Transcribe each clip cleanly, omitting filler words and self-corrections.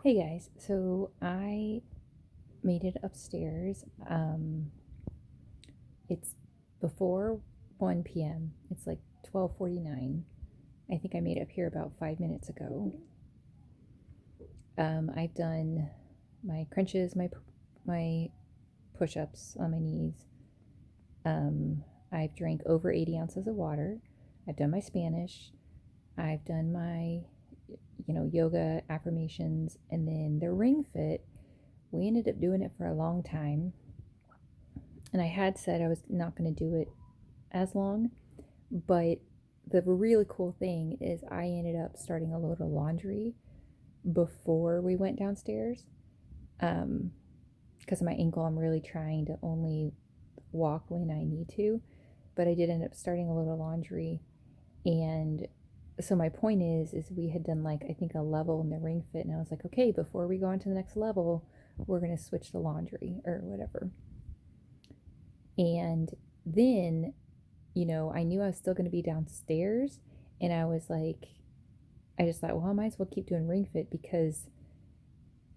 Hey guys, so I made it upstairs. It's before 1 p.m. It's like 12:49. I think I made it up here about 5 minutes ago. I've done my crunches, my push-ups on my knees. I've drank over 80 ounces of water. I've done my Spanish. I've done my, yoga affirmations, and then the ring fit. We ended up doing it for a long time. And I had said I was not going to do it as long, but the really cool thing is I ended up starting a load of laundry before we went downstairs. Because of my ankle, I'm really trying to only walk when I need to, but I did end up starting a load of laundry. And so my point is we had done like I think a level in the ring fit, and I was like, okay, before we go on to the next level, we're gonna switch the laundry or whatever. And then, I knew I was still going to be downstairs. And I was like, I just thought, well, I might as well keep doing ring fit because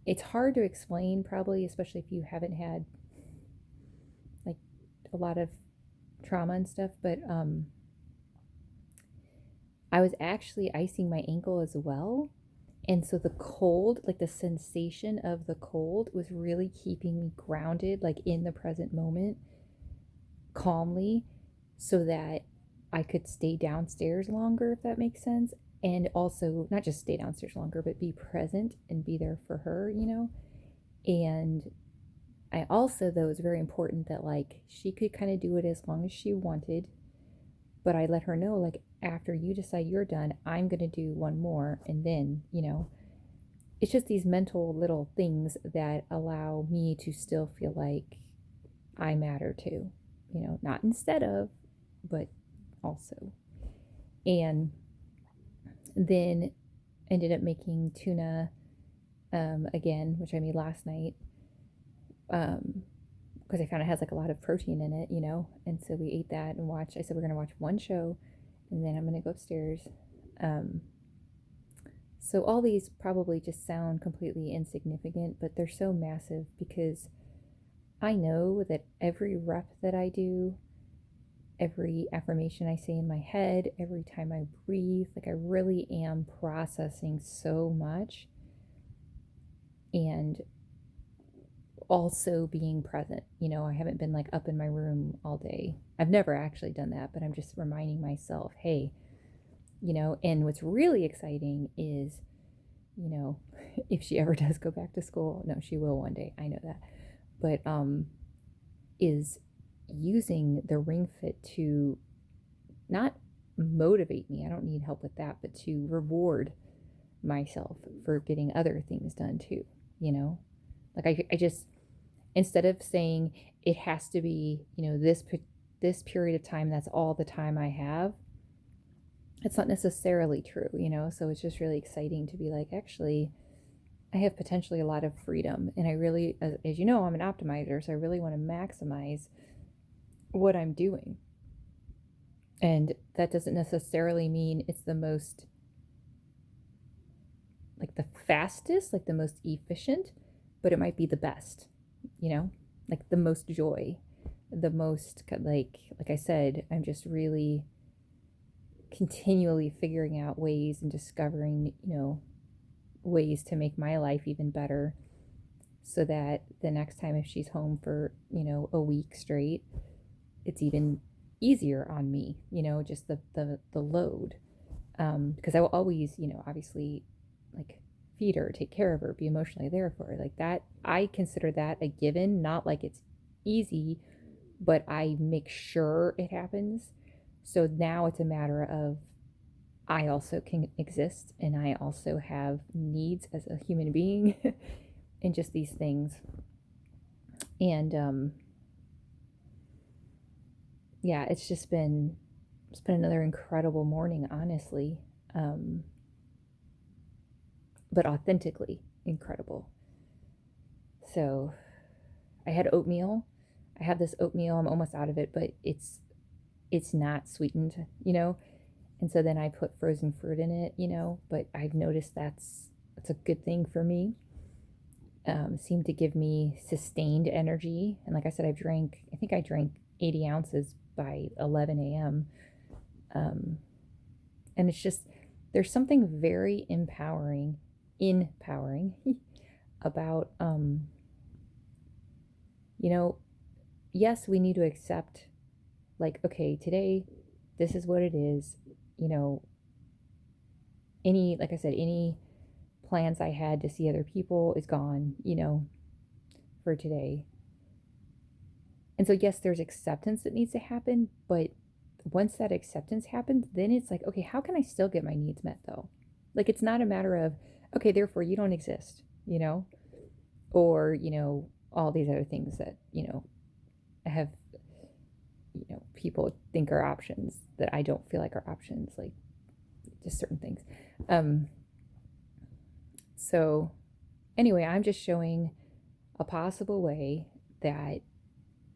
it's hard to explain, probably, especially if you haven't had like a lot of trauma and stuff. But I was actually icing my ankle as well. And so the cold, like the sensation of the cold, was really keeping me grounded, like in the present moment, calmly, so that I could stay downstairs longer, if that makes sense. And also, not just stay downstairs longer, but be present and be there for her. And I also, though, it's very important that, like, she could kind of do it as long as she wanted. But I let her know, like, after you decide you're done, I'm going to do one more. And then, it's just these mental little things that allow me to still feel like I matter too. Not instead of, but also. And then ended up making tuna again, which I made last night because I found it has like a lot of protein in it. And so we ate that and watched. I said we're gonna watch one show, and then I'm gonna go upstairs. Um, so all these probably just sound completely insignificant, but they're so massive because I know that every rep that I do, every affirmation I say in my head, every time I breathe, like I really am processing so much and also being present. I haven't been like up in my room all day. I've never actually done that, but I'm just reminding myself, hey, and what's really exciting is, you know, if she ever does go back to school, no, she will one day. I know that. But is using the ring fit to not motivate me. I don't need help with that, but to reward myself for getting other things done too, you know? Like I just instead of saying it has to be, this period of time, that's all the time I have. It's not necessarily true. So it's just really exciting to be like, actually, I have potentially a lot of freedom, and I really, as you know, I'm an optimizer, so I really want to maximize what I'm doing. And that doesn't necessarily mean it's the most, like the fastest, like the most efficient, but it might be the best, you know, like the most joy, the most, like I said, I'm just really continually figuring out ways and discovering, ways to make my life even better so that the next time if she's home for, a week straight, it's even easier on me, just the load. Because I will always, obviously, like feed her, take care of her, be emotionally there for her. Like that, I consider that a given, not like it's easy, but I make sure it happens. So now it's a matter of I also can exist and I also have needs as a human being and just these things. And yeah, it's been another incredible morning, honestly. Um, but authentically incredible. So I had oatmeal. I have this oatmeal. I'm almost out of it, but it's not sweetened. And so then I put frozen fruit in it. But I've noticed that's a good thing for me. seemed to give me sustained energy. And like I said, I think I drank 80 ounces by 11 a.m. And it's just, there's something very empowering about, you know, yes, we need to accept, like, okay, today, this is what it is. You know, like I said, any plans I had to see other people is gone, for today. And so, yes, there's acceptance that needs to happen, but once that acceptance happens, then it's like, okay, how can I still get my needs met though? Like, it's not a matter of, okay, therefore you don't exist, or, all these other things that, have, people think are options that I don't feel like are options, like just certain things. Um, so, anyway, I'm just showing a possible way that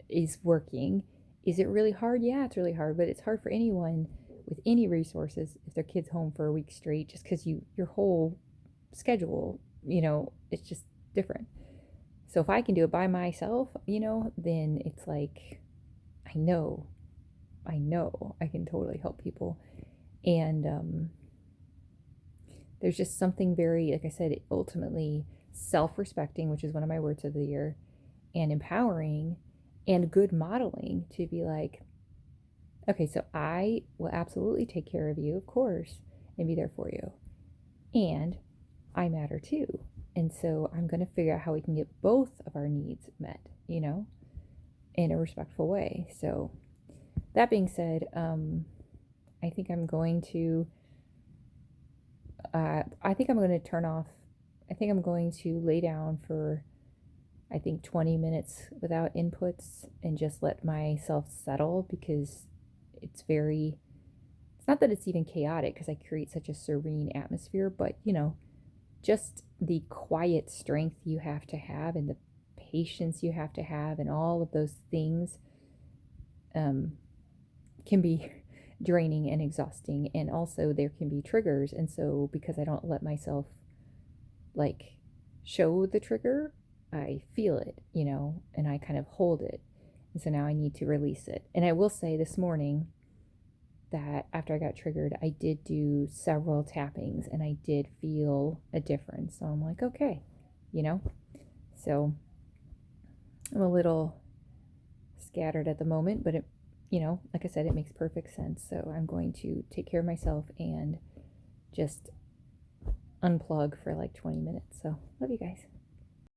is working. Is it really hard? Yeah, it's really hard, but it's hard for anyone with any resources if their kid's home for a week straight, just because your whole schedule, it's just different. So if I can do it by myself, then it's like, I know I can totally help people. And there's just something very, like I said, ultimately self-respecting, which is one of my words of the year, and empowering and good modeling to be like, okay, so I will absolutely take care of you, of course, and be there for you. And I matter too. And so I'm going to figure out how we can get both of our needs met, in a respectful way. So that being said, I think I'm going to, I think I'm going to turn off, I think I'm going to lay down for, I think 20 minutes without inputs and just let myself settle, because it's not that it's even chaotic because I create such a serene atmosphere, but just the quiet strength you have to have and the patience you have to have and all of those things can be draining and exhausting. And also there can be triggers. And so because I don't let myself like show the trigger, I feel it, and I kind of hold it. And so now I need to release it. And I will say this morning that after I got triggered, I did do several tappings and I did feel a difference. So I'm like, okay, So I'm a little scattered at the moment, but it, like I said, it makes perfect sense. So I'm going to take care of myself and just unplug for like 20 minutes. So love you guys.